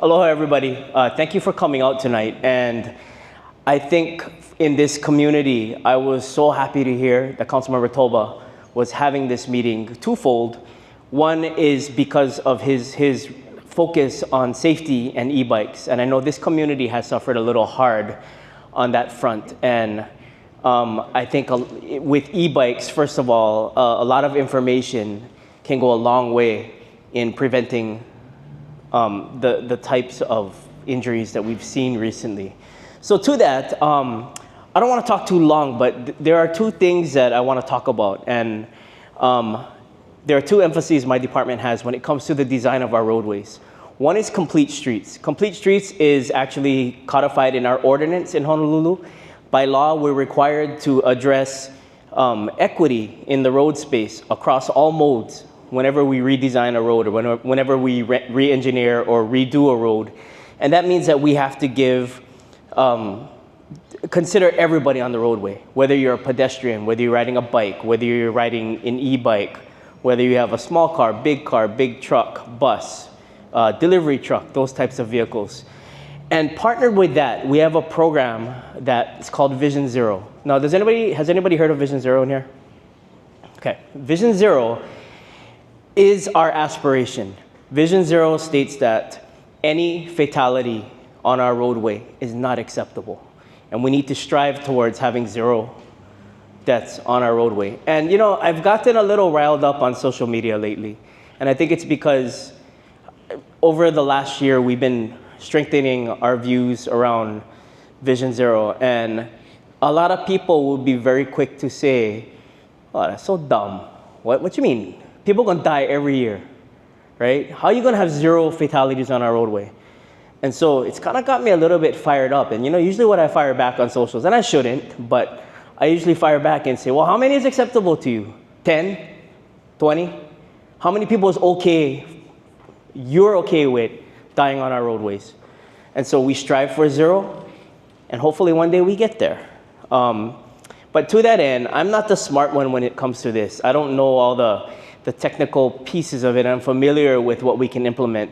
Aloha, everybody. Thank you for coming out tonight. And I think in this community, I was so happy to hear that Councilmember Tulba was having this meeting twofold. One is because of his focus on safety and e-bikes. And I know this community has suffered a little hard on that front. And I think with e-bikes, first of all, a lot of information can go a long way in preventing the types of injuries that we've seen recently. So to that, I don't want to talk too long, but there are two things that I want to talk about. And there are two emphases my department has when it comes to the design of our roadways. One is complete streets. Complete streets is actually codified in our ordinance in Honolulu. By law, we're required to address equity in the road space across all modes whenever we redesign a road or whenever we re-engineer or redo a road. And that means that we have to consider everybody on the roadway, whether you're a pedestrian, whether you're riding a bike, whether you're riding an e-bike, whether you have a small car, big truck, bus, delivery truck, those types of vehicles. And partnered with that, we have a program that's called Vision Zero. Now, has anybody heard of Vision Zero in here? Okay, Vision Zero is our aspiration. Vision Zero states that any fatality on our roadway is not acceptable. And we need to strive towards having zero deaths on our roadway. And you know, I've gotten a little riled up on social media lately. And I think it's because over the last year, we've been strengthening our views around Vision Zero. And a lot of people will be very quick to say, oh, that's so dumb. What you mean? People are gonna die every year, right? How are you gonna have zero fatalities on our roadway? And so it's kind of got me a little bit fired up. And you know, usually when I fire back on socials, and I shouldn't, but I usually fire back and say, well, how many is acceptable to you? 10? 20? How many people is okay, you're okay with dying on our roadways? And so we strive for zero, and hopefully one day we get there. But to that end, I'm not the smart one when it comes to this. I don't know all the technical pieces of it. I'm familiar with what we can implement.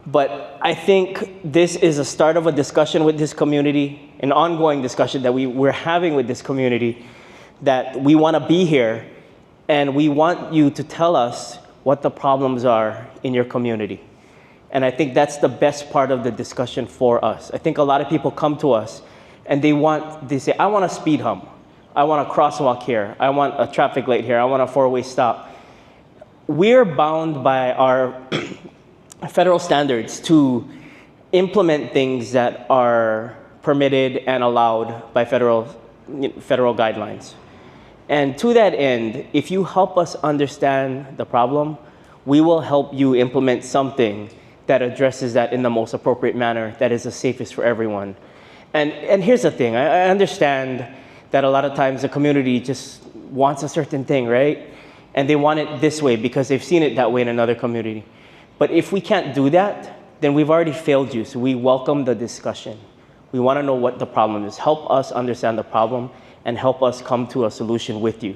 But I think this is a start of a discussion with this community, an ongoing discussion that we're having with this community, that we want to be here, and we want you to tell us what the problems are in your community. And I think that's the best part of the discussion for us. I think a lot of people come to us and they say, I want a speed hump. I want a crosswalk here. I want a traffic light here. I want a four-way stop. We're bound by our federal standards to implement things that are permitted and allowed by federal guidelines. And to that end, if you help us understand the problem, we will help you implement something that addresses that in the most appropriate manner that is the safest for everyone. And here's the thing, I understand that a lot of times the community just wants a certain thing, right? And they want it this way because they've seen it that way in another community. But if we can't do that, then we've already failed you. So we welcome the discussion. We want to know what the problem is. Help us understand the problem and help us come to a solution with you.